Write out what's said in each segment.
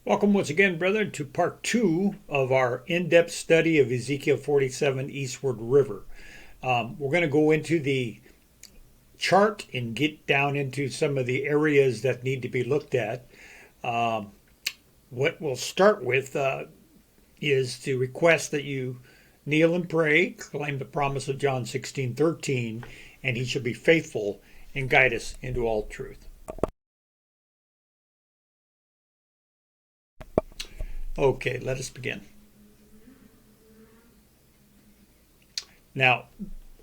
Welcome once again, brethren, to part 2 of our in-depth study of Ezekiel 47 Eastward River. We're going to go into the chart and get down into some of the areas that need to be looked at. What we'll start with is to request that you kneel and pray, claim the promise of John 16:13, and he shall be faithful and guide us into all truth. Okay, let us begin. Now,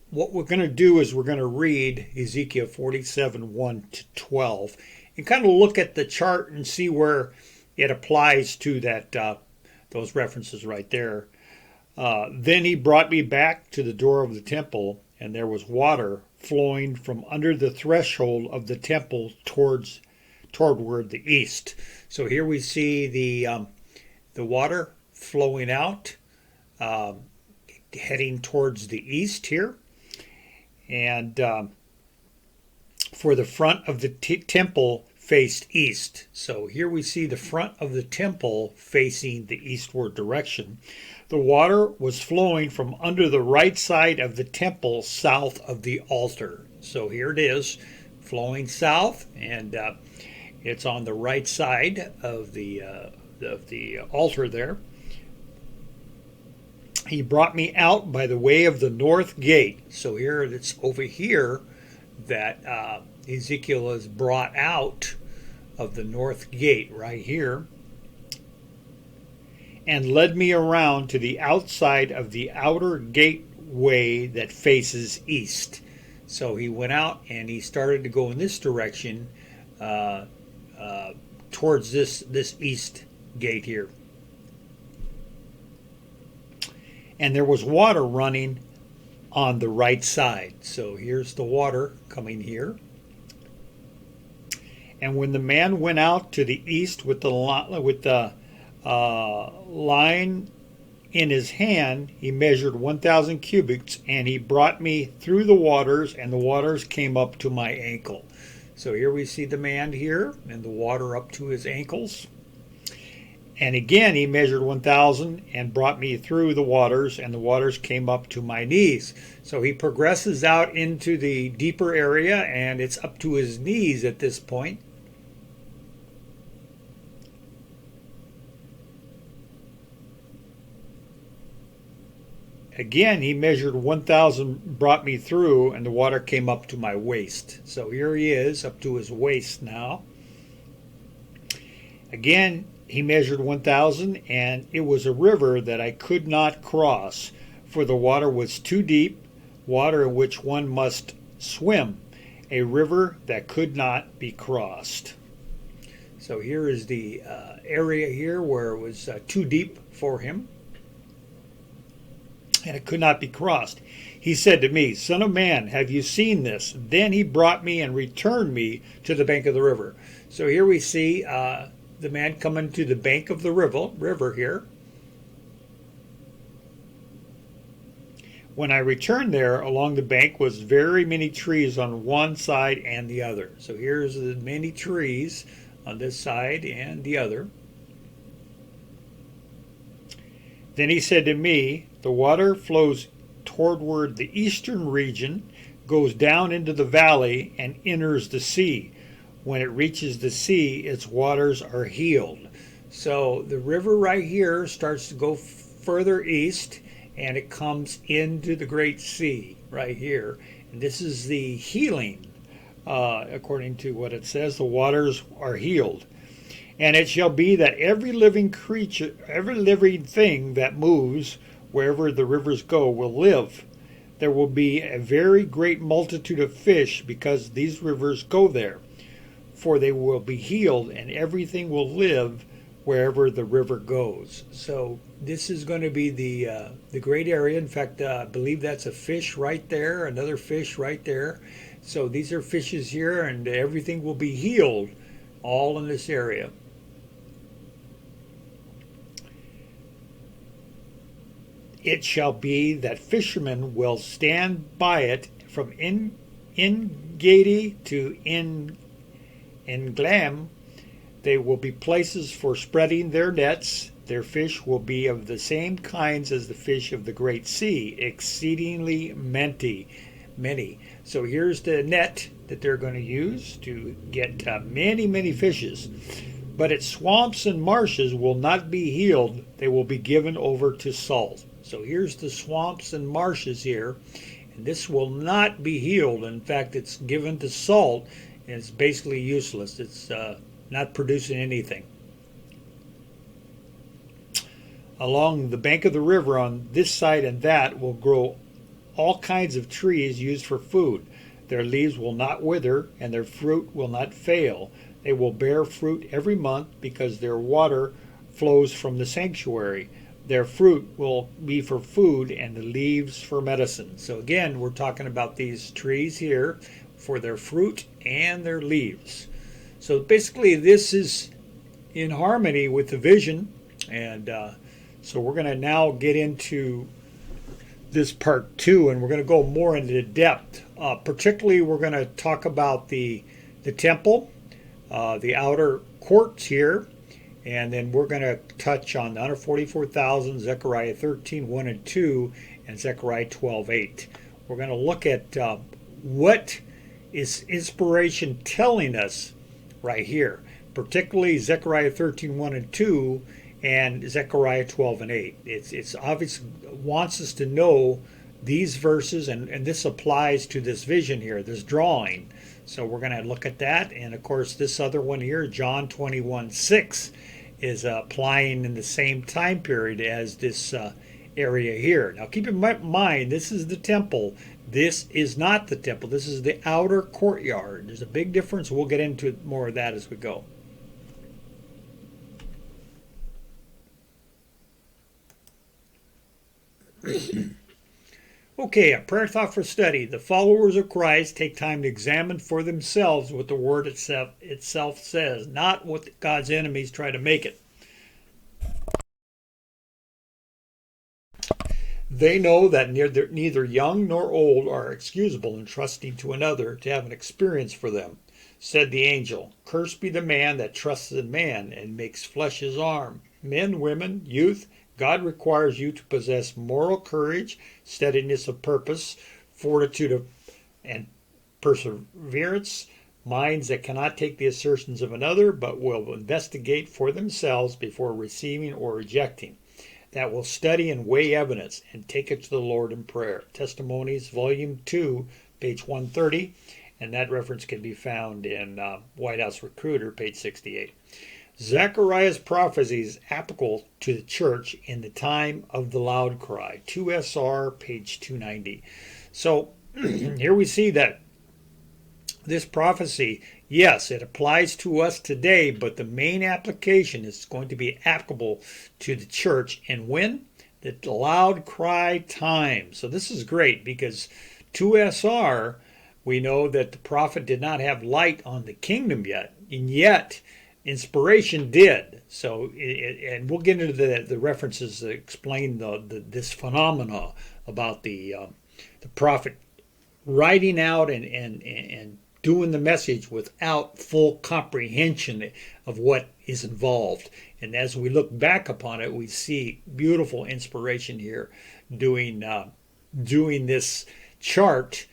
what we're going to do is we're going to read Ezekiel 47, 1 to 12, and kind of look at the chart and see where it applies to that those references right there. Then he brought me back to the door of the temple, and there was water flowing from under the threshold of the temple toward the east. So here we see the water flowing out, heading towards the east here. And for the front of the temple faced east. So here we see the front of the temple facing the eastward direction. The water was flowing from under the right side of the temple south of the altar. So here it is, flowing south, and it's on the right side of the altar there. He brought me out by the way of the north gate. So here it's over here that Ezekiel is brought out of the north gate right here, and led me around to the outside of the outer gateway that faces east. So he went out and he started to go in this direction towards this east gate here. And there was water running on the right side. So here's the water coming here. And when the man went out to the east with the line in his hand, he measured 1,000 cubits, and he brought me through the waters, and the waters came up to my ankle. So here we see the man here, and the water up to his ankles. And again he measured 1,000 and brought me through the waters, and the waters came up to my knees. So he progresses out into the deeper area, and it's up to his knees at this point. Again he measured 1,000, brought me through, and the water came up to my waist. So here he is, up to his waist now. Again he measured 1,000, and it was a river that I could not cross, for the water was too deep, water in which one must swim, a river that could not be crossed. So here is the area here where it was too deep for him, and it could not be crossed. He said to me, "Son of man, have you seen this?" Then he brought me and returned me to the bank of the river. So here we see the man coming to the bank of the river here. When I returned there, along the bank was very many trees on one side and the other. So here's the many trees on this side and the other. Then he said to me, "The water flows toward the eastern region, goes down into the valley, and enters the sea. When it reaches the sea, its waters are healed." So the river right here starts to go further east, and it comes into the great sea right here. And this is the healing, according to what it says. The waters are healed. "And it shall be that every living creature, every living thing that moves wherever the rivers go will live. There will be a very great multitude of fish because these rivers go there. For they will be healed, and everything will live wherever the river goes." So this is going to be the great area. In fact, I believe that's a fish right there, another fish right there. So these are fishes here, and everything will be healed, all in this area. "It shall be that fishermen will stand by it from En-Gedi to En-Glam, They will be places for spreading their nets. Their fish will be of the same kinds as the fish of the great sea, exceedingly many. So here's the net that they're going to use to get many fishes. But its swamps and marshes will not be healed. They will be given over to salt. So here's the swamps and marshes here. And this will not be healed. In fact, it's given to salt. And it's basically useless. It's not producing anything. Along the bank of the river on this side and that will grow all kinds of trees used for food. Their leaves will not wither, and their fruit will not fail. They will bear fruit every month because their water flows from the sanctuary. Their fruit will be for food and the leaves for medicine. So again, we're talking about these trees here for their fruit and their leaves. So basically this is in harmony with the vision. And so we're going to now get into this part 2, and we're going to go more into depth. Particularly, we're going to talk about the temple, the outer courts here, and then we're going to touch on the 144,000, Zechariah 13:1 and 2, and Zechariah 12:8. We're going to look at what is inspiration telling us right here, particularly Zechariah 13:1 and 2, and Zechariah 12 and 8. It's obvious, wants us to know these verses, and this applies to this vision here, this drawing. So we're going to look at that. And of course, this other one here, John 21:6, is applying in the same time period as this area here. Now keep in mind, this is the temple. This is not the temple. This is the outer courtyard. There's a big difference. We'll get into more of that as we go. Okay, a prayer thought for study. The followers of Christ take time to examine for themselves what the Word itself says, not what God's enemies try to make it. They know that neither young nor old are excusable in trusting to another to have an experience for them. Said the angel, "Cursed be the man that trusts in man and makes flesh his arm." Men, women, youth, God requires you to possess moral courage, steadiness of purpose, fortitude and perseverance, minds that cannot take the assertions of another but will investigate for themselves before receiving or rejecting, that will study and weigh evidence and take it to the Lord in prayer. Testimonies, Volume 2, page 130, and that reference can be found in White House Recruiter, page 68. Zechariah's prophecy is applicable to the church in the time of the loud cry. 2SR, page 290. So here we see that this prophecy, yes, it applies to us today, but the main application is going to be applicable to the church. And when? The loud cry time. So this is great because 2SR, we know that the prophet did not have light on the kingdom yet, and yet inspiration did. So, and we'll get into the references that explain this phenomena about the prophet writing out and doing the message without full comprehension of what is involved. And as we look back upon it, we see beautiful inspiration here doing this chart.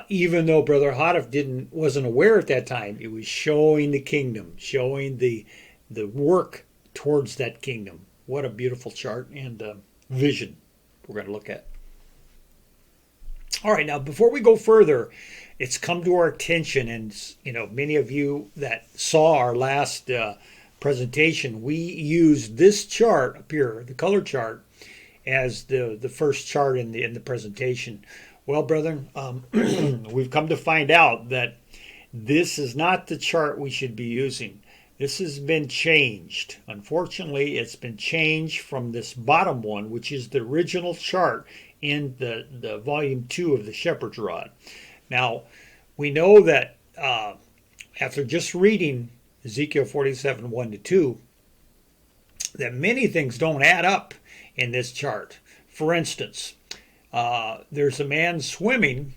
Even though Brother Hadif wasn't aware at that time, it was showing the kingdom, showing the work towards that kingdom. What a beautiful chart and vision we're going to look at. All right, now before we go further, it's come to our attention, and many of you that saw our last presentation, we used this chart up here, the color chart, as the first chart in the presentation. Well, brethren, we've come to find out that this is not the chart we should be using. This has been changed. Unfortunately, it's been changed from this bottom one, which is the original chart in the volume 2 of the Shepherd's Rod. Now, we know that after just reading Ezekiel 47, 1-2, that many things don't add up in this chart. For instance, there's a man swimming.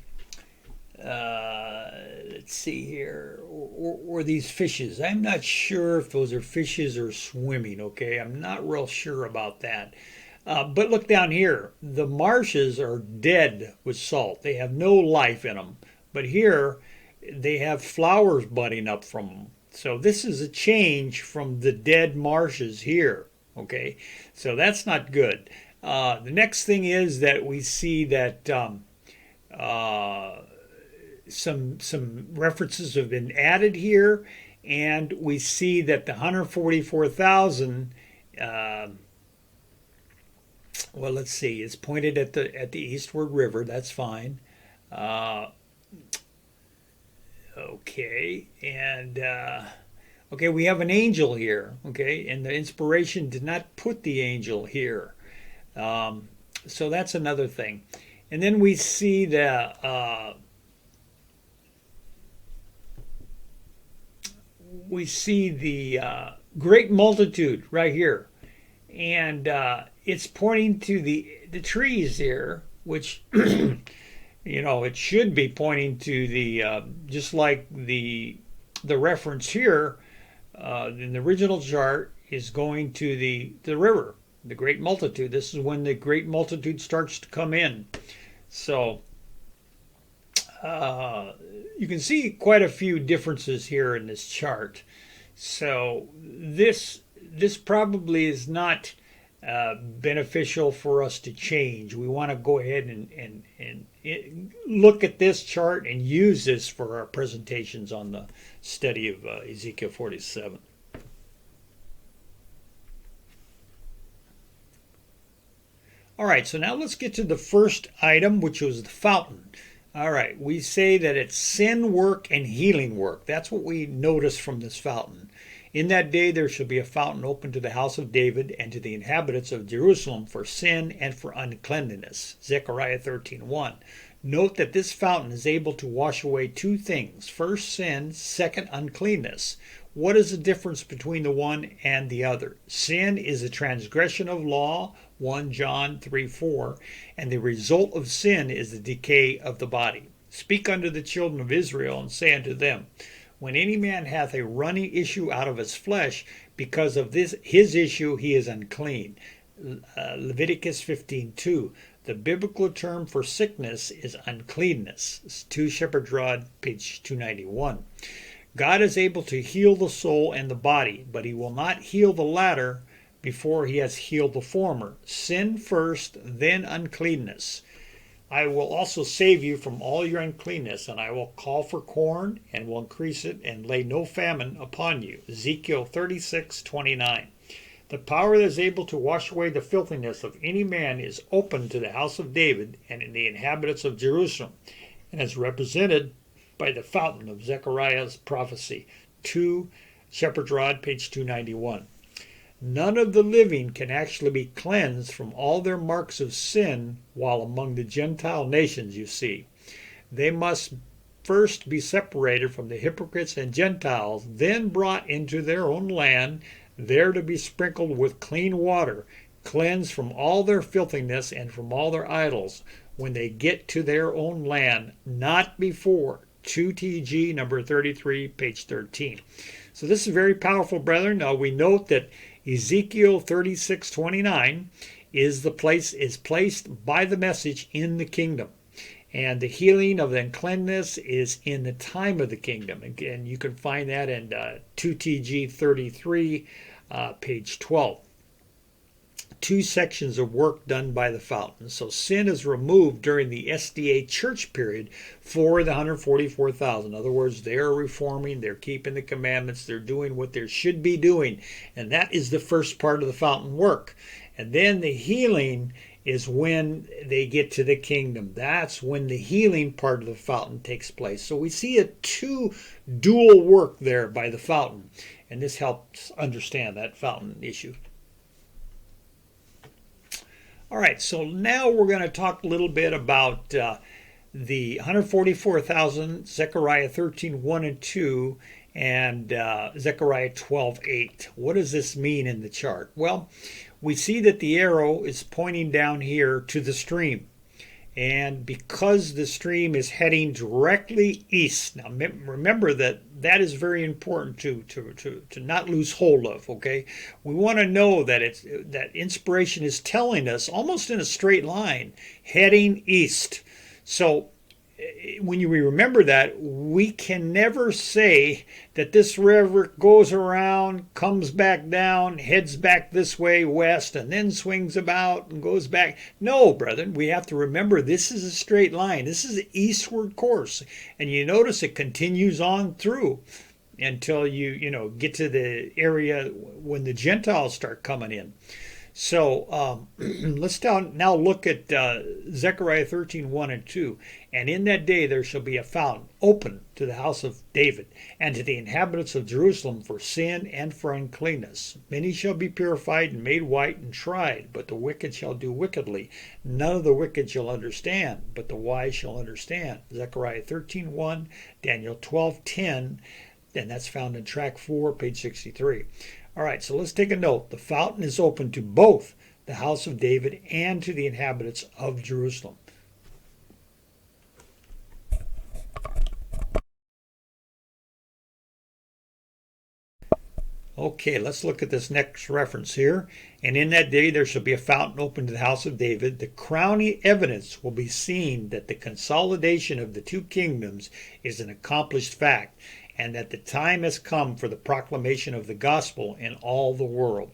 Let's let's see here, or these fishes. I'm not sure if those are fishes or swimming, okay? I'm not real sure about that. But look down here. The marshes are dead with salt. They have no life in them. But here, they have flowers budding up from them. So this is a change from the dead marshes here, okay? So that's not good. The next thing is that we see that some references have been added here, and we see that the 144,000. Well, let's see. It's pointed at the Eastward River. That's fine. Okay, and okay, we have an angel here. Okay, and the inspiration did not put the angel here. So that's another thing. And then we see the great multitude right here, and it's pointing to the trees here, which it should be pointing to the just like the reference here in the original chart is going to the river, the great multitude. This is when the great multitude starts to come in. So you can see quite a few differences here in this chart. So this probably is not beneficial for us to change. We want to go ahead and look at this chart and use this for our presentations on the study of Ezekiel 47. All right, so now let's get to the first item, which was the fountain. All right, we say that it's sin work and healing work. That's what we notice from this fountain. In that day there shall be a fountain open to the house of David and to the inhabitants of Jerusalem for sin and for uncleanness. Zechariah 13:1. Note that this fountain is able to wash away two things. First, sin. Second, uncleanness. What is the difference between the one and the other? Sin is a transgression of law, 1 John 3:4, and the result of sin is the decay of the body. Speak unto the children of Israel, and say unto them, when any man hath a running issue out of his flesh, because of this his issue he is unclean. Leviticus 15:2. The biblical term for sickness is uncleanness. It's 2 Shepherd's Rod, page 291. God is able to heal the soul and the body, but he will not heal the latter before he has healed the former. Sin first, then uncleanness. I will also save you from all your uncleanness, and I will call for corn, and will increase it, and lay no famine upon you. Ezekiel 36:29. The power that is able to wash away the filthiness of any man is open to the house of David and in the inhabitants of Jerusalem, and is represented by the fountain of Zechariah's prophecy. 2 Shepherd's Rod, page 291. None of the living can actually be cleansed from all their marks of sin while among the Gentile nations, you see. They must first be separated from the hypocrites and Gentiles, then brought into their own land, there to be sprinkled with clean water, cleansed from all their filthiness and from all their idols, when they get to their own land, not before. 2 TG number 33, page 13. So this is very powerful, brethren. Now we note that Ezekiel 36:29 is placed by the message in the kingdom. And the healing of the uncleanness is in the time of the kingdom. Again, you can find that in 2 TG 33, page 12. Two sections of work done by the fountain. So sin is removed during the SDA church period for the 144,000. In other words, they're reforming, they're keeping the commandments, they're doing what they should be doing. And that is the first part of the fountain work. And then the healing is when they get to the kingdom. That's when the healing part of the fountain takes place. So we see a dual work there by the fountain. And this helps understand that fountain issue. All right, so now we're going to talk a little bit about the 144,000, Zechariah 13:1 and 2, and Zechariah 12:8. What does this mean in the chart? Well, we see that the arrow is pointing down here to the stream. And because the stream is heading directly east, now remember that is very important to not lose hold of. Okay, we want to know that inspiration is telling us almost in a straight line, heading east. So when you remember that, we can never say that this river goes around, comes back down, heads back this way west, and then swings about and goes back. No, brethren, we have to remember this is a straight line. This is an eastward course. And you notice it continues on through until you get to the area when the Gentiles start coming in. So let's now look at Zechariah 13:1 and 2. And in that day there shall be a fountain open to the house of David and to the inhabitants of Jerusalem for sin and for uncleanness. Many shall be purified and made white and tried, but the wicked shall do wickedly. None of the wicked shall understand, but the wise shall understand. Zechariah 13:1, Daniel 12:10, and that's found in Tract 4, page 63. All right, so let's take a note. The fountain is open to both the house of David and to the inhabitants of Jerusalem. Okay, let's look at this next reference here. And in that day there shall be a fountain open to the house of David. The crowning evidence will be seen that the consolidation of the two kingdoms is an accomplished fact, and that the time has come for the proclamation of the gospel in all the world.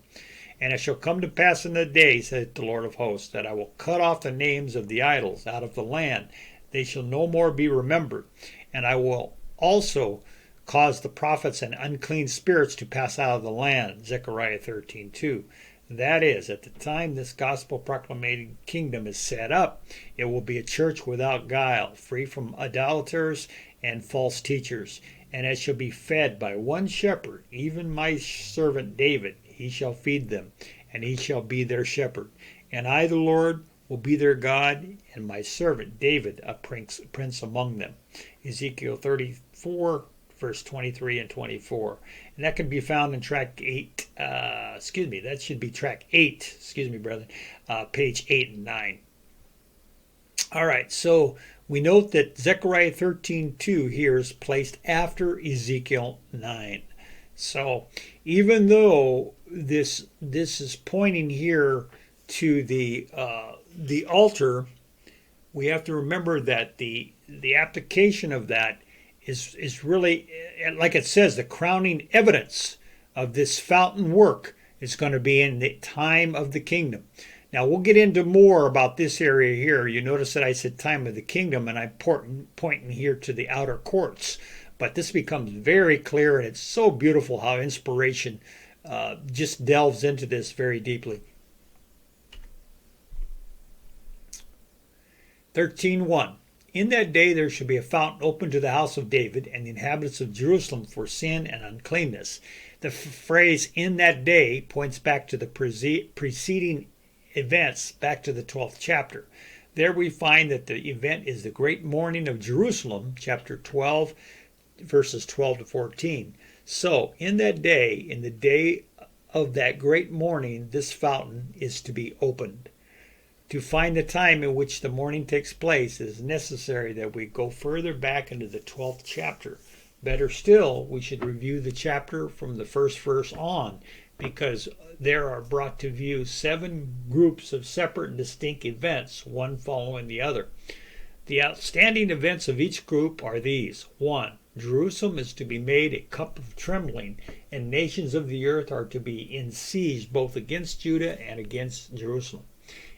And it shall come to pass in the day, saith the Lord of hosts, that I will cut off the names of the idols out of the land. They shall no more be remembered. And I will also cause the prophets and unclean spirits to pass out of the land. Zechariah 13:2. That is, at the time this gospel proclamating kingdom is set up, it will be a church without guile, free from idolaters and false teachers. And it shall be fed by one shepherd, even my servant David. He shall feed them, and he shall be their shepherd. And I, the Lord, will be their God, and my servant David a prince among them. Ezekiel 34, verse 23 and 24. And that can be found in Tract 8. That should be Tract 8. Brethren. Page 8 and 9. All right, so we note that Zechariah 13:2 here is placed after Ezekiel 9. So even though this is pointing here to the altar, we have to remember that the application of that is really, like it says, the crowning evidence of this fountain work is going to be in the time of the kingdom. Now, we'll get into more about this area here. You notice that I said time of the kingdom, and I'm pointing here to the outer courts. But this becomes very clear, and it's so beautiful how inspiration just delves into this very deeply. 13:1. In that day there shall be a fountain open to the house of David and the inhabitants of Jerusalem for sin and uncleanness. The phrase "in that day" points back to the preceding events, back to the 12th chapter. There we find that the event is the great mourning of Jerusalem, chapter 12, verses 12 to 14. So, in that day, in the day of that great mourning, this fountain is to be opened. To find the time in which the mourning takes place, it is necessary that we go further back into the 12th chapter. Better still, we should review the chapter from the first verse on, because there are brought to view 7 groups of separate and distinct events, one following the other. The outstanding events of each group are these. 1. Jerusalem is to be made a cup of trembling, and nations of the earth are to be in siege both against Judah and against Jerusalem.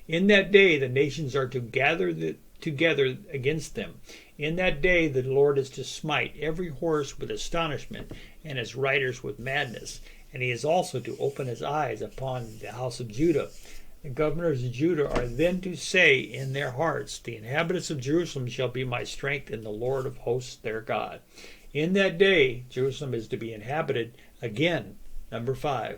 In that day the nations are to gather together against them. In that day the Lord is to smite every horse with astonishment, and his riders with madness. And he is also to open his eyes upon the house of Judah. The governors of Judah are then to say in their hearts, the inhabitants of Jerusalem shall be my strength, and the Lord of hosts their God. In that day Jerusalem is to be inhabited again. Number 5.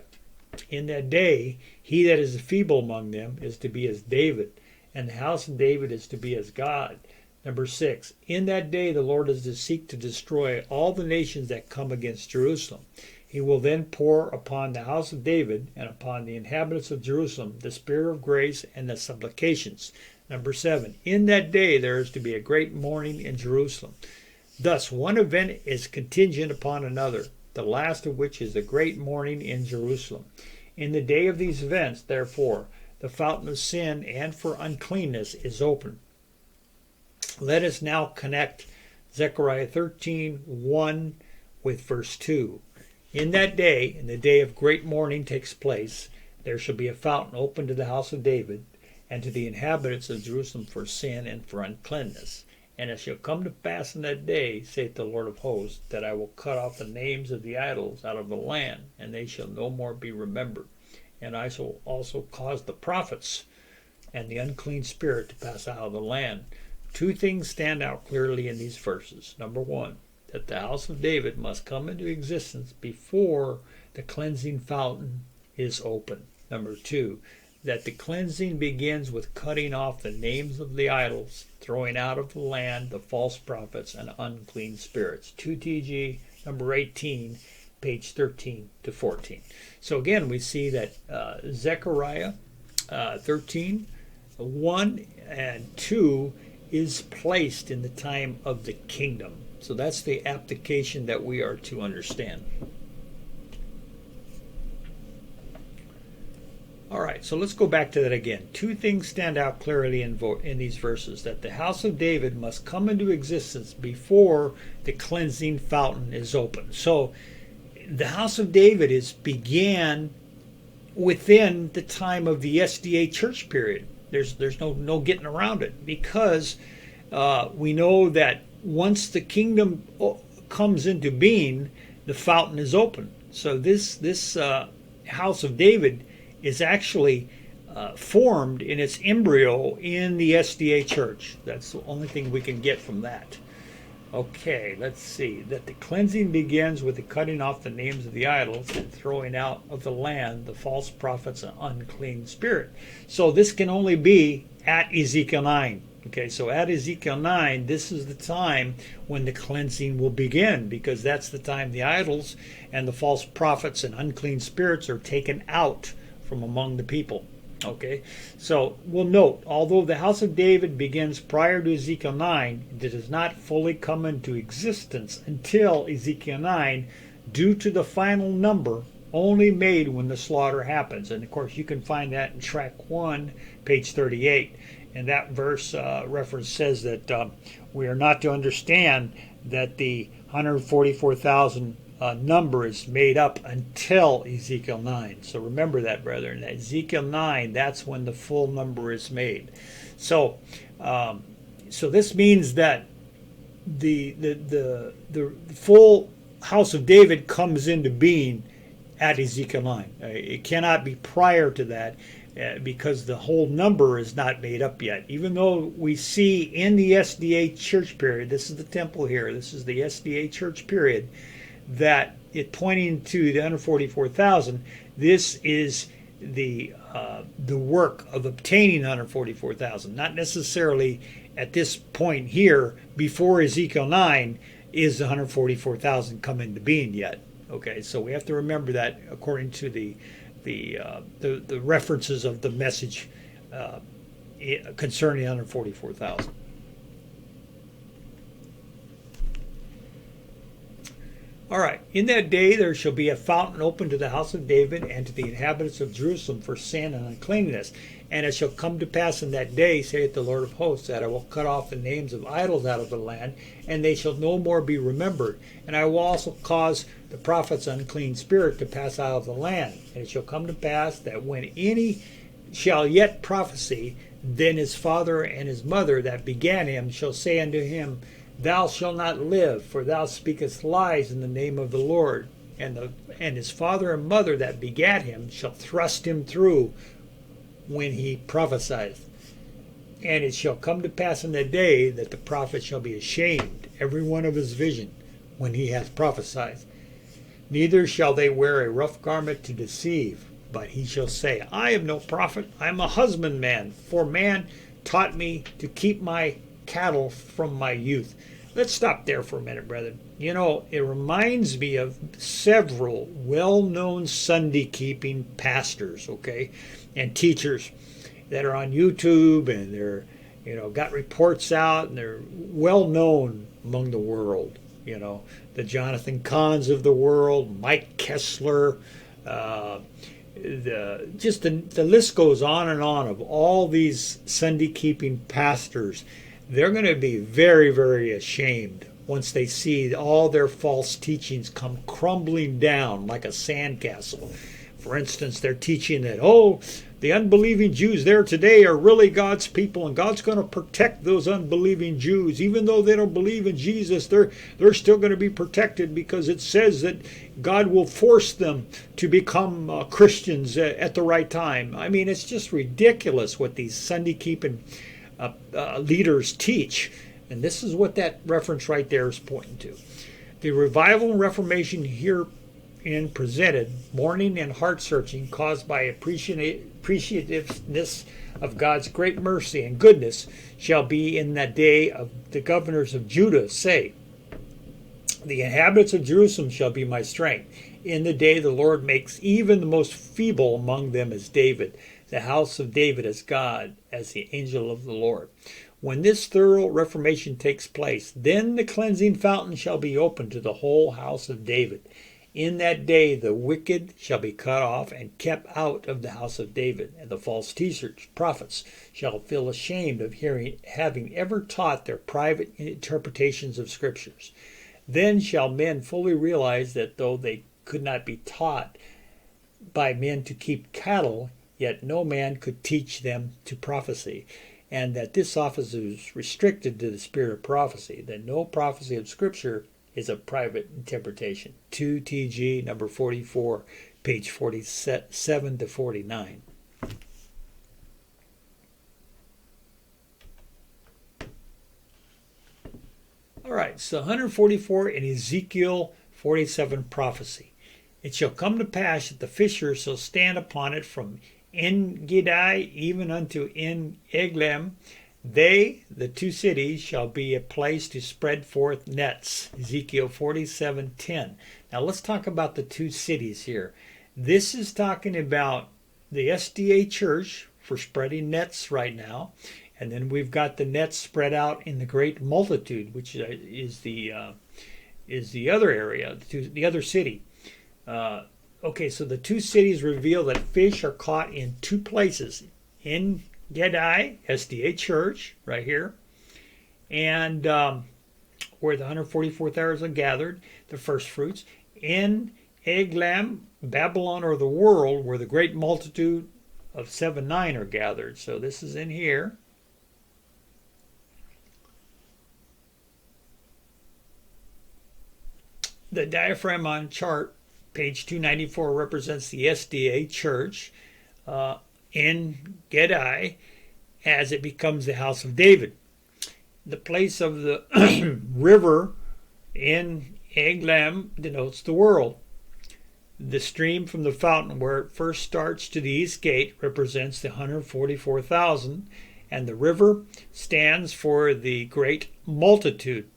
In that day he that is feeble among them is to be as David, and the house of David is to be as God. Number 6. In that day the Lord is to seek to destroy all the nations that come against Jerusalem. He will then pour upon the house of David and upon the inhabitants of Jerusalem the spirit of grace and the supplications. Number 7, in that day there is to be a great mourning in Jerusalem. Thus, one event is contingent upon another, the last of which is the great mourning in Jerusalem. In the day of these events, therefore, the fountain of sin and for uncleanness is open. Let us now connect Zechariah 13:1 with verse 2. In that day, in the day of great mourning takes place, there shall be a fountain open to the house of David and to the inhabitants of Jerusalem for sin and for uncleanness. And it shall come to pass in that day, saith the Lord of hosts, that I will cut off the names of the idols out of the land, and they shall no more be remembered. And I shall also cause the prophets and the unclean spirit to pass out of the land. 2 things stand out clearly in these verses. Number 1, that the house of David must come into existence before the cleansing fountain is open. Number 2, that the cleansing begins with cutting off the names of the idols, throwing out of the land the false prophets and unclean spirits. 2TG number 18, page 13 to 14. So again, we see that Zechariah 13, 1 and 2 is placed in the time of the kingdom. So that's the application that we are to understand. All right, so let's go back to that again. 2 things stand out clearly in these verses: that the house of David must come into existence before the cleansing fountain is open. So the house of David began within the time of the SDA church period. There's no getting around it, because we know that once the kingdom comes into being, the fountain is open. So this house of David is actually formed in its embryo in the SDA church. That's the only thing we can get from that. Okay, let's see. That the cleansing begins with the cutting off the names of the idols and throwing out of the land the false prophets and unclean spirit. So this can only be at Ezekiel 9. Okay, so at Ezekiel 9, this is the time when the cleansing will begin, because that's the time the idols and the false prophets and unclean spirits are taken out from among the people. Okay, so we'll note, although the house of David begins prior to Ezekiel 9, it does not fully come into existence until Ezekiel 9, due to the final number only made when the slaughter happens. And of course, you can find that in Tract 1, page 38. And that verse reference says that we are not to understand that the 144,000 number is made up until Ezekiel 9. So remember that, brethren. That Ezekiel 9, that's when the full number is made. So this means that the full house of David comes into being at Ezekiel 9. It cannot be prior to that, because the whole number is not made up yet. Even though we see in the SDA church period, this is the temple here, this is the SDA church period, that it pointing to the 144,000, this is the work of obtaining 144,000. Not necessarily at this point here, before Ezekiel 9, is the 144,000 come into being yet. Okay, so we have to remember that according to the references of the message concerning 144,000. All right, in that day there shall be a fountain open to the house of David and to the inhabitants of Jerusalem for sin and uncleanness. And it shall come to pass in that day, saith the Lord of hosts, that I will cut off the names of idols out of the land, and they shall no more be remembered. And I will also cause the prophet's unclean spirit to pass out of the land. And it shall come to pass that when any shall yet prophesy, then his father and his mother that began him shall say unto him, Thou shalt not live, for thou speakest lies in the name of the Lord. And his father and mother that begat him shall thrust him through when he prophesieth. And it shall come to pass in that day that the prophet shall be ashamed, every one of his vision, when he hath prophesied. Neither shall they wear a rough garment to deceive, but he shall say, I am no prophet, I am a husbandman, for man taught me to keep my cattle from my youth. Let's stop there for a minute, brethren. You know, it reminds me of several well-known Sunday keeping pastors, okay, and teachers that are on YouTube, and they're, got reports out, and they're well known among the world. The Jonathan Kahns of the world, Mike Kessler, the list goes on and on of all these Sunday keeping pastors. They're going to be very, very ashamed once they see all their false teachings come crumbling down like a sandcastle. For instance, they're teaching that, the unbelieving Jews there today are really God's people, and God's going to protect those unbelieving Jews. Even though they don't believe in Jesus, they're still going to be protected because it says that God will force them to become Christians at the right time. I mean, it's just ridiculous what these Sunday keeping leaders teach. And this is what that reference right there is pointing to. The revival and reformation herein presented, mourning and heart searching caused by appreciativeness of God's great mercy and goodness, shall be in that day of the governors of Judah say, the inhabitants of Jerusalem shall be my strength. In the day the Lord makes even the most feeble among them as David, the house of David as God, as the angel of the Lord. When this thorough reformation takes place, then the cleansing fountain shall be opened to the whole house of David. In that day the wicked shall be cut off and kept out of the house of David, and the false teachers, prophets, shall feel ashamed of having ever taught their private interpretations of scriptures. Then shall men fully realize that though they could not be taught by men to keep cattle, yet no man could teach them to prophecy, and that this office is restricted to the spirit of prophecy, that no prophecy of Scripture is a private interpretation. 2TG number 44, page 47 to 49. All right, so 144 in Ezekiel 47 prophecy. It shall come to pass that the fishers shall stand upon it from En-Gedi even unto En-Eglaim. They, the two cities, shall be a place to spread forth nets. Ezekiel 47:10. Now let's talk about the two cities here. This is talking about the SDA church for spreading nets right now. And then we've got the nets spread out in the great multitude, which is the other area, the other city. Okay, so the two cities reveal that fish are caught in two places. In Gedi, SDA Church, right here, and where the 144,000 gathered, the first fruits. In Eglaim, Babylon, or the world, where the great multitude of 7-9 are gathered. So this is in here. The diaphragm on chart, page 294, represents the SDA Church in Gedi as it becomes the house of David. The place of the river in Eglaim denotes the world. The stream from the fountain where it first starts to the east gate represents the 144,000, and the river stands for the great multitude.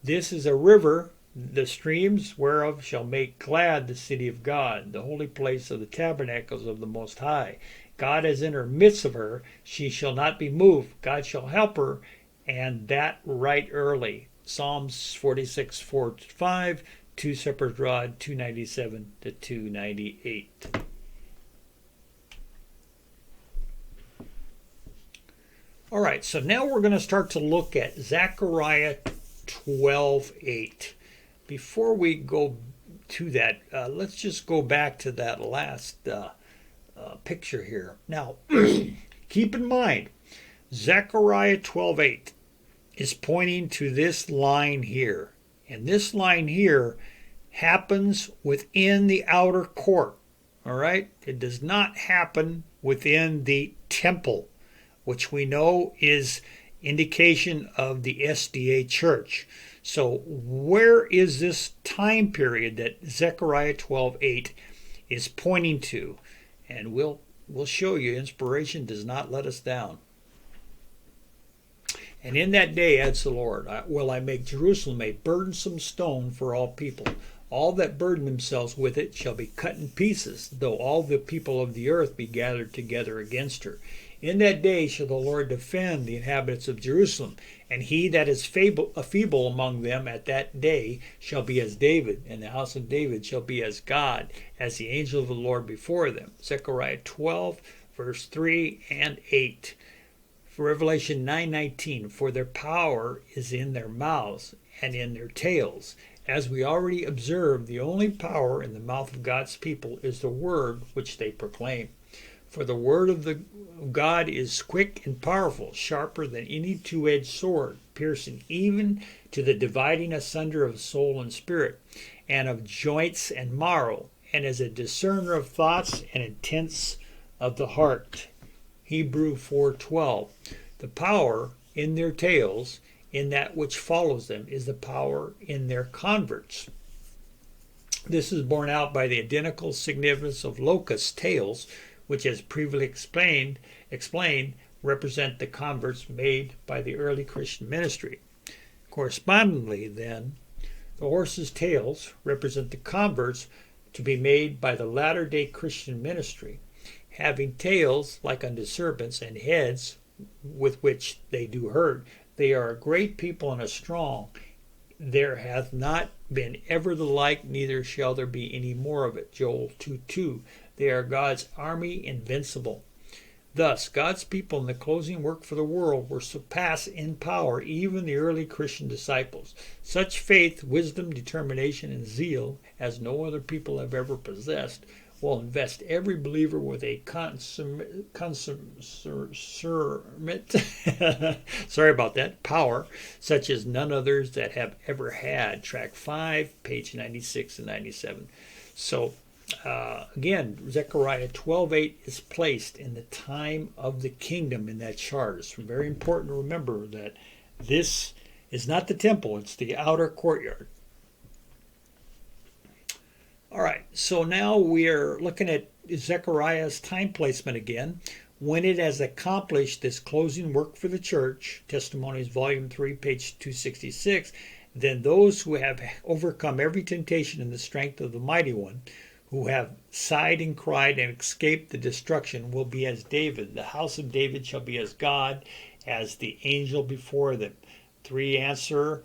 This is a river, the streams whereof shall make glad the city of God, the holy place of the tabernacles of the Most High. God is in her midst of her, she shall not be moved. God shall help her, and that right early. Psalms 46:4-5, 2 Shepherd's Rod 297 to 298. All right, so now we're going to start to look at Zechariah 12:8. Before we go to that, let's just go back to that last picture here. Now, keep in mind, Zechariah 12:8 is pointing to this line here. And this line here happens within the outer court. All right? It does not happen within the temple, which we know is indication of the SDA church. So where is this time period that Zechariah 12:8 is pointing to? And we'll show you. Inspiration does not let us down. And in that day, adds the Lord, will I make Jerusalem a burdensome stone for all people. All that burden themselves with it shall be cut in pieces, though all the people of the earth be gathered together against her. In that day shall the Lord defend the inhabitants of Jerusalem, and he that is feeble among them at that day shall be as David, and the house of David shall be as God, as the angel of the Lord before them. Zechariah 12, verse 3 and 8. For Revelation 9:19, for their power is in their mouths and in their tails. As we already observed, the only power in the mouth of God's people is the word which they proclaim. For the word of God is quick and powerful, sharper than any two-edged sword, piercing even to the dividing asunder of soul and spirit, and of joints and marrow, and is a discerner of thoughts and intents of the heart. Hebrew 4:12. The power in their tails, in that which follows them, is the power in their converts. This is borne out by the identical significance of locust tails, which, as previously explained, represent the converts made by the early Christian ministry. Correspondingly, then, the horses' tails represent the converts to be made by the latter-day Christian ministry, having tails like unto serpents and heads with which they do hurt. They are a great people and a strong. There hath not been ever the like, neither shall there be any more of it. Joel 2:2. They are God's army invincible. Thus, God's people in the closing work for the world were surpassed in power even the early Christian disciples. Such faith, wisdom, determination, and zeal as no other people have ever possessed will invest every believer with a power such as none others that have ever had. Tract 5, page 96 and 97. So, again, Zechariah 12:8 is placed in the time of the kingdom in that chart. It's very important to remember that this is not the temple, it's the outer courtyard. All right, so now we are looking at Zechariah's time placement again. When it has accomplished this closing work for the church, Testimonies, Volume 3, page 266, then those who have overcome every temptation in the strength of the Mighty One, who have sighed and cried and escaped the destruction, will be as David. The house of David shall be as God, as the angel before them. 3 answer,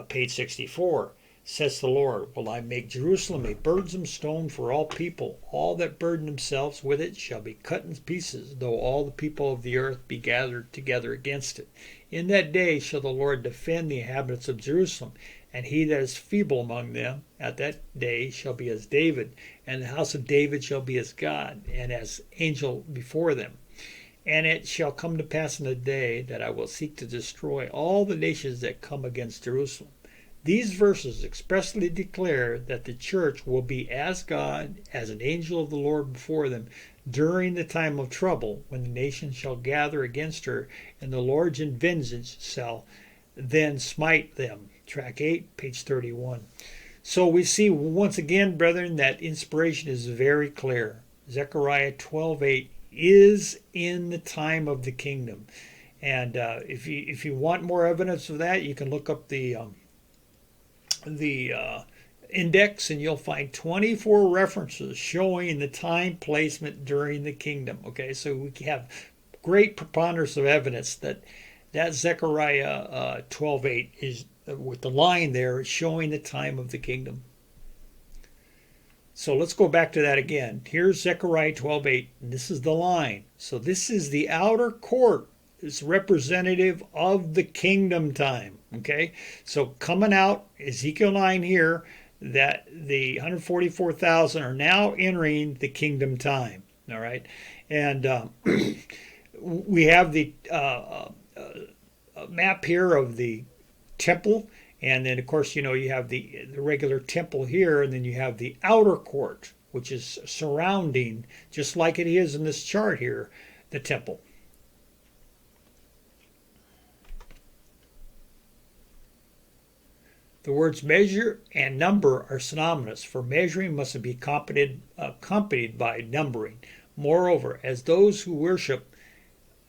page 64. Says the Lord, will I make Jerusalem a burdensome stone for all people. All that burden themselves with it shall be cut in pieces, though all the people of the earth be gathered together against it. In that day shall the Lord defend the inhabitants of Jerusalem, and he that is feeble among them at that day shall be as David, and the house of David shall be as God, and as angel before them. And it shall come to pass in the day that I will seek to destroy all the nations that come against Jerusalem. These verses expressly declare that the church will be as God, as an angel of the Lord before them, during the time of trouble, when the nations shall gather against her, and the Lord's in vengeance shall then smite them. Tract 8, page 31. So we see once again, brethren, that inspiration is very clear. Zechariah 12:8 is in the time of the kingdom. And if you want more evidence of that, you can look up the index, and you'll find 24 references showing the time placement during the kingdom. Okay, so we have great preponderance of evidence that Zechariah 12:8 is, with the line there, showing the time of the kingdom. So let's go back to that again. Here's Zechariah 12:8, and this is the line. So this is the outer court. It's representative of the kingdom time. Okay, so coming out, Ezekiel 9 here, that the 144,000 are now entering the kingdom time. All right, and we have the map here of the temple, and then of course you have the regular temple here, and then you have the outer court, which is surrounding, just like it is in this chart here, the temple. The words measure and number are synonymous, for measuring must be accompanied by numbering. Moreover, as those who worship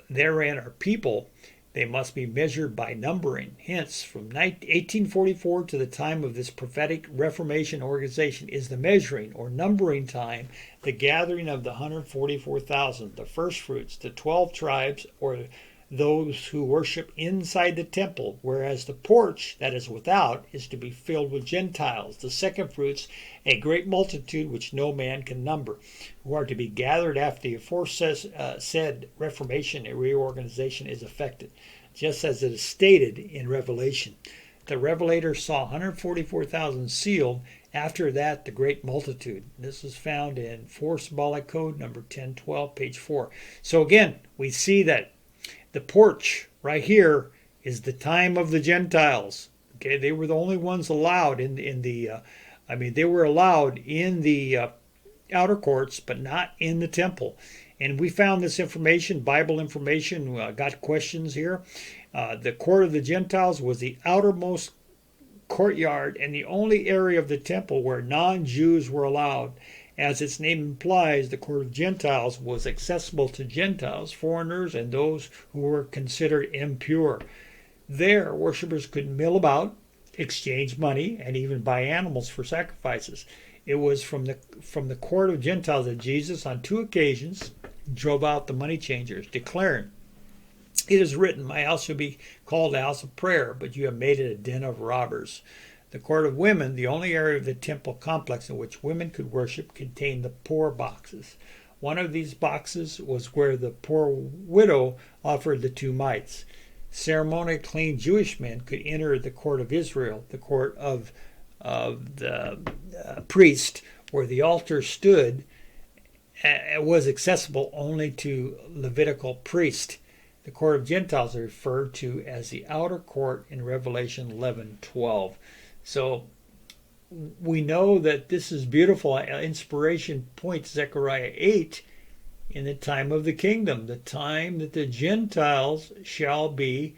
therein are people, They must be measured by numbering. Hence, from 1844 to the time of this prophetic Reformation organization is the measuring or numbering time, the gathering of the 144,000, the first fruits, the 12 tribes, or those who worship inside the temple, whereas the porch that is without is to be filled with Gentiles, the second fruits, a great multitude which no man can number, who are to be gathered after the aforesaid Reformation and reorganization is effected, just as it is stated in Revelation. The Revelator saw 144,000 sealed, after that the great multitude. This is found in 4 Symbolic Code number 1012, page 4. So again, we see that the porch right here is the time of the Gentiles. Okay, they were the only ones allowed they were allowed in the outer courts, but not in the temple. And we found this information, Bible information. Got questions here. The court of the Gentiles was the outermost courtyard and the only area of the temple where non-Jews were allowed. As its name implies, the court of Gentiles was accessible to Gentiles, foreigners, and those who were considered impure. There, worshippers could mill about, exchange money, and even buy animals for sacrifices. It was from the court of Gentiles that Jesus, on 2 occasions, drove out the money changers, declaring, "It is written, my house shall be called a house of prayer, but you have made it a den of robbers." The court of women, the only area of the temple complex in which women could worship, contained the poor boxes. One of these boxes was where the poor widow offered the 2 mites. Ceremonially clean Jewish men could enter the court of Israel, the court of the priest, where the altar stood, was accessible only to Levitical priest. The court of Gentiles is referred to as the outer court in Revelation 11:12. So we know that this is beautiful. Inspiration points Zechariah 8 in the time of the kingdom, the time that the Gentiles shall be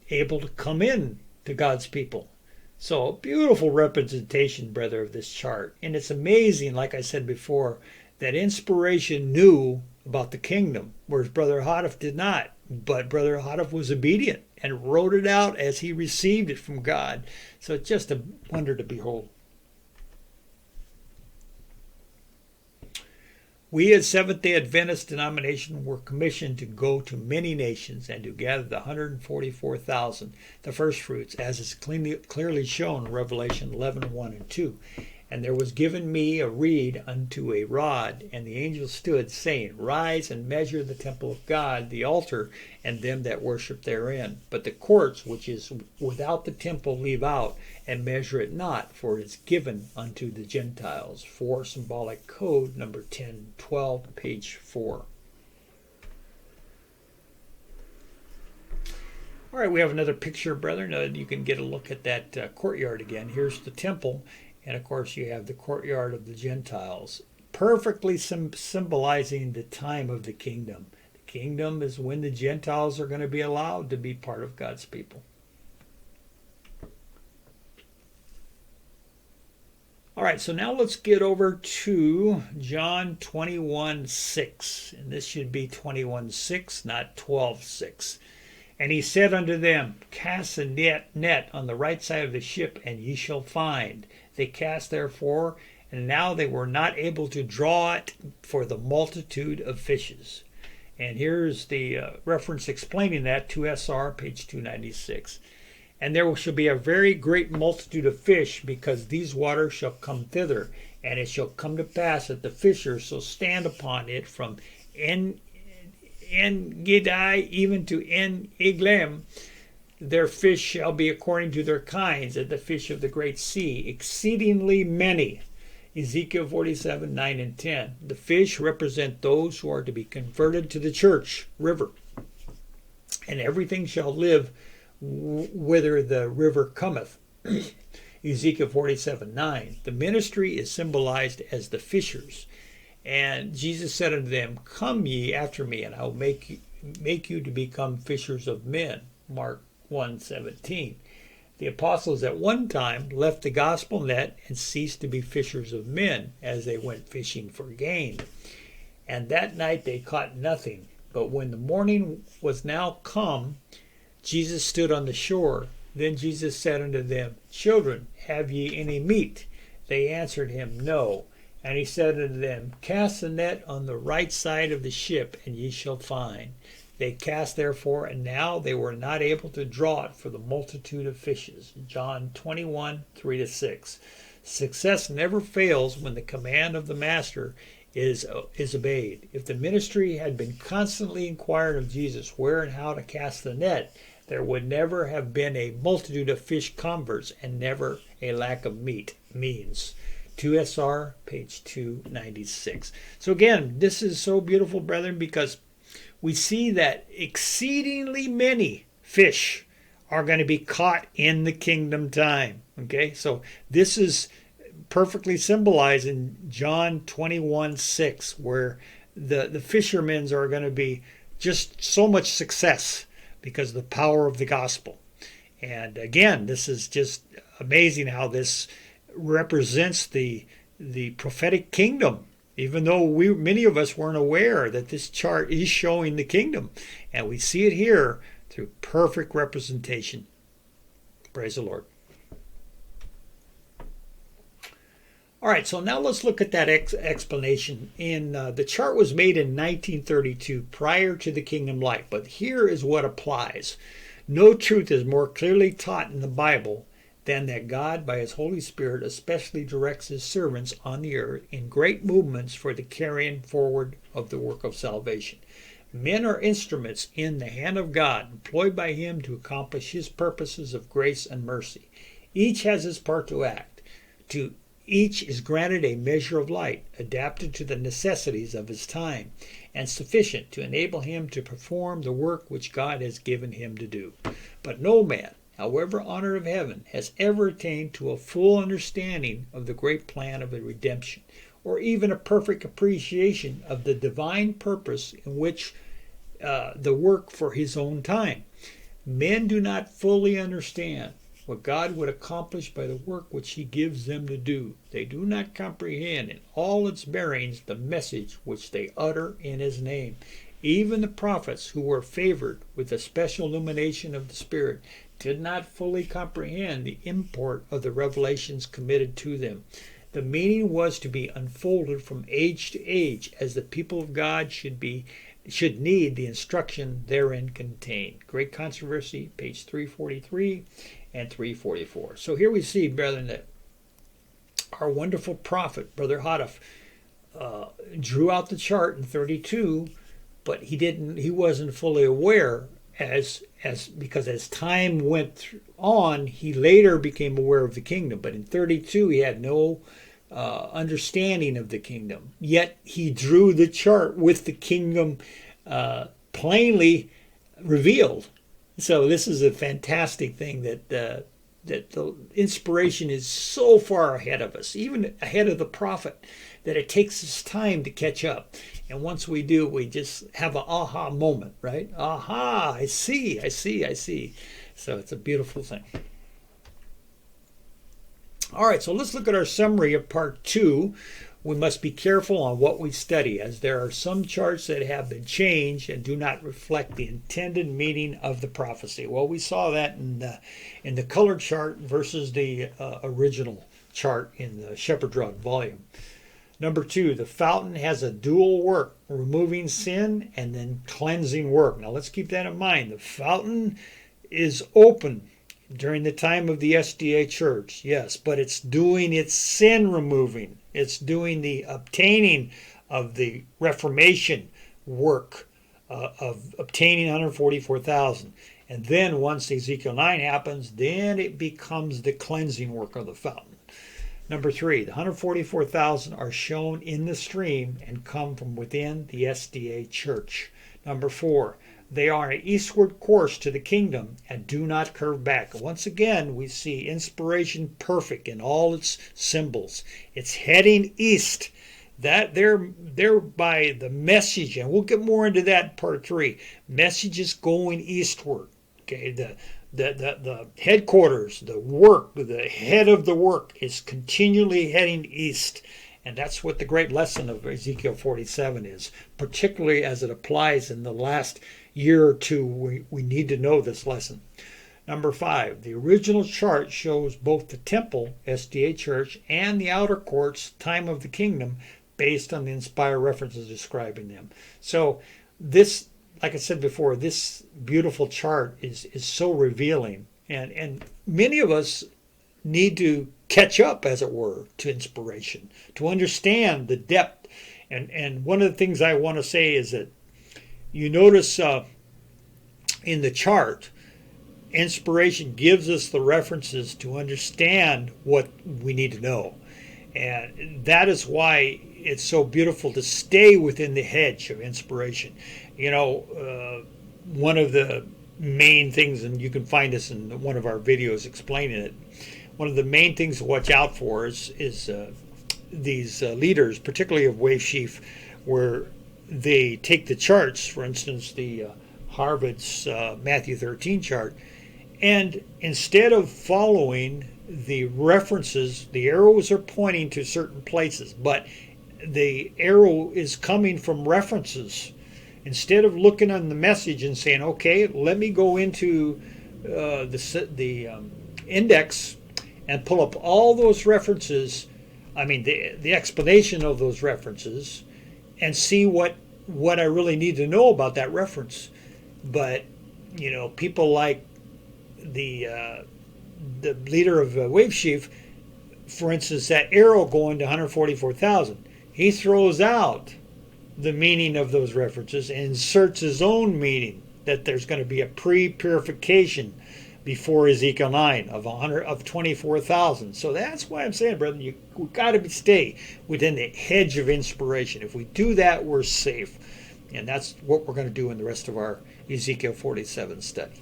able to come in to God's people. So beautiful representation, brother, of this chart. And it's amazing, like I said before, that Inspiration knew about the kingdom, whereas Brother Hadif did not. But Brother Hadif was obedient and wrote it out as he received it from God. So it's just a wonder to behold. We as Seventh-day Adventist denomination were commissioned to go to many nations and to gather the 144,000, the first fruits, as is clearly shown in Revelation 11:1 and 2. And there was given me a reed unto a rod, and the angel stood, saying, Rise and measure the temple of God, the altar, and them that worship therein. But the courts which is without the temple leave out, and measure it not, for it is given unto the Gentiles. 4 Symbolic Code, number 1012, page 4. All right, we have another picture, brethren. You can get a look at that courtyard again. Here's the temple. And of course, you have the courtyard of the Gentiles, perfectly symbolizing the time of the kingdom. The kingdom is when the Gentiles are going to be allowed to be part of God's people. All right, so now let's get over to John 21:6. And this should be 21:6, not 12:6. And he said unto them, Cast a net on the right side of the ship, and ye shall find. They cast therefore, and now they were not able to draw it for the multitude of fishes. And here's the reference explaining that, 2SR, page 296. And there shall be a very great multitude of fish, because these waters shall come thither. And it shall come to pass that the fishers shall stand upon it from En-Gedi even to En-Eglem. Their fish shall be according to their kinds, as the fish of the great sea, exceedingly many. Ezekiel 47:9 and 10. The fish represent those who are to be converted to the church river. And everything shall live whither the river cometh. Ezekiel 47:9. The ministry is symbolized as the fishers. And Jesus said unto them, Come ye after me, and I will make you to become fishers of men. Mark 1:17. The apostles at one time left the gospel net and ceased to be fishers of men as they went fishing for gain. And that night they caught nothing. But when the morning was now come, Jesus stood on the shore. Then Jesus said unto them, Children, have ye any meat? They answered him, No. And he said unto them, Cast the net on the right side of the ship, and ye shall find. They cast therefore, and now they were not able to draw it for the multitude of fishes. John 21, 3-6. Success never fails when the command of the master is obeyed. If the ministry had been constantly inquiring of Jesus where and how to cast the net, there would never have been a multitude of fish converts and never a lack of meat. Means 2SR, page 296. So again, this is so beautiful, brethren, because we see that exceedingly many fish are going to be caught in the kingdom time. Okay, so this is perfectly symbolized in John 21:6, where the fishermen are going to be just so much success because of the power of the gospel. And again, this is just amazing how this represents the prophetic kingdom, even though many of us weren't aware that this chart is showing the kingdom. And we see it here through perfect representation. Praise the Lord. All right, so now let's look at that explanation. The chart was made in 1932, prior to the kingdom light, but here is what applies. No truth is more clearly taught in the Bible than that God, by his Holy Spirit, especially directs his servants on the earth in great movements for the carrying forward of the work of salvation. Men are instruments in the hand of God, employed by him to accomplish his purposes of grace and mercy. Each has his part to act. To each is granted a measure of light, adapted to the necessities of his time, and sufficient to enable him to perform the work which God has given him to do. But no man, however honored of heaven, has ever attained to a full understanding of the great plan of the redemption, or even a perfect appreciation of the divine purpose in which the work for his own time. Men do not fully understand what God would accomplish by the work which he gives them to do. They do not comprehend in all its bearings the message which they utter in his name. Even the prophets who were favored with a special illumination of the Spirit did not fully comprehend the import of the revelations committed to them. The meaning was to be unfolded from age to age, as the people of God should need the instruction therein contained. Great Controversy, page 343 and 344. So here we see, brethren, that our wonderful prophet, Brother Hadaf, drew out the chart in 32, but he wasn't fully aware because as time went on, he later became aware of the kingdom. But in 32, he had no understanding of the kingdom. Yet he drew the chart with the kingdom plainly revealed. So this is a fantastic thing that the inspiration is so far ahead of us, even ahead of the prophet, that it takes us time to catch up. And once we do, we just have an aha moment, right? Aha, I see. So it's a beautiful thing. All right, so let's look at our summary of part 2. We must be careful on what we study, as there are some charts that have been changed and do not reflect the intended meaning of the prophecy. Well, we saw that in the colored chart versus the original chart in the Shepherd Rod volume. Number 2, the fountain has a dual work, removing sin and then cleansing work. Now let's keep that in mind. The fountain is open during the time of the SDA church, yes, but it's doing its sin removing. It's doing the obtaining of the Reformation work of obtaining 144,000. And then once Ezekiel 9 happens, then it becomes the cleansing work of the fountain. Number 3, the 144,000 are shown in the stream and come from within the SDA church. Number 4, they are an eastward course to the kingdom and do not curve back. Once again, we see inspiration perfect in all its symbols. It's heading east. That they're by the message, and we'll get more into that in part 3. Message is going eastward. Okay, the headquarters, the work, the head of the work is continually heading east, And that's what the great lesson of Ezekiel 47 is, particularly as it applies in the last year or two. We need to know this lesson. Number 5, the original chart shows both the temple, SDA church, and the outer courts, time of the kingdom, based on the inspired references describing them. So this, like I said before, this beautiful chart is so revealing. And many of us need to catch up, as it were, to inspiration, to understand the depth. And one of the things I want to say is that you notice in the chart, inspiration gives us the references to understand what we need to know. And that is why it's so beautiful to stay within the hedge of inspiration. You know, one of the main things, and you can find this in one of our videos explaining it, one of the main things to watch out for is these leaders, particularly of Wave Sheaf, where they take the charts, for instance, the Harvard's Matthew 13 chart, and instead of following the references, the arrows are pointing to certain places, but the arrow is coming from references. Instead of looking on the message and saying, okay, let me go into the index and pull up all those references, the explanation of those references, and see what I really need to know about that reference. But, you know, people like the leader of Wave Sheaf, for instance, that arrow going to 144,000, he throws out the meaning of those references and inserts his own meaning, that there's going to be a pre-purification before Ezekiel 9 of 24,000. So that's why I'm saying, brethren, we've got to stay within the hedge of inspiration. If we do that, we're safe. And that's what we're going to do in the rest of our Ezekiel 47 study.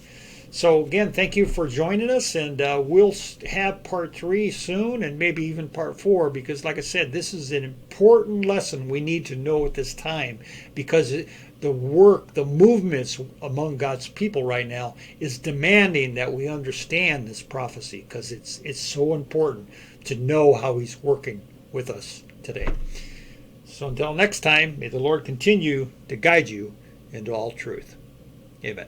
So again, thank you for joining us, and we'll have part 3 soon, and maybe even part 4, because like I said, this is an important lesson we need to know at this time, because the work, the movements among God's people right now is demanding that we understand this prophecy, because it's so important to know how he's working with us today. So until next time, may the Lord continue to guide you into all truth. Amen.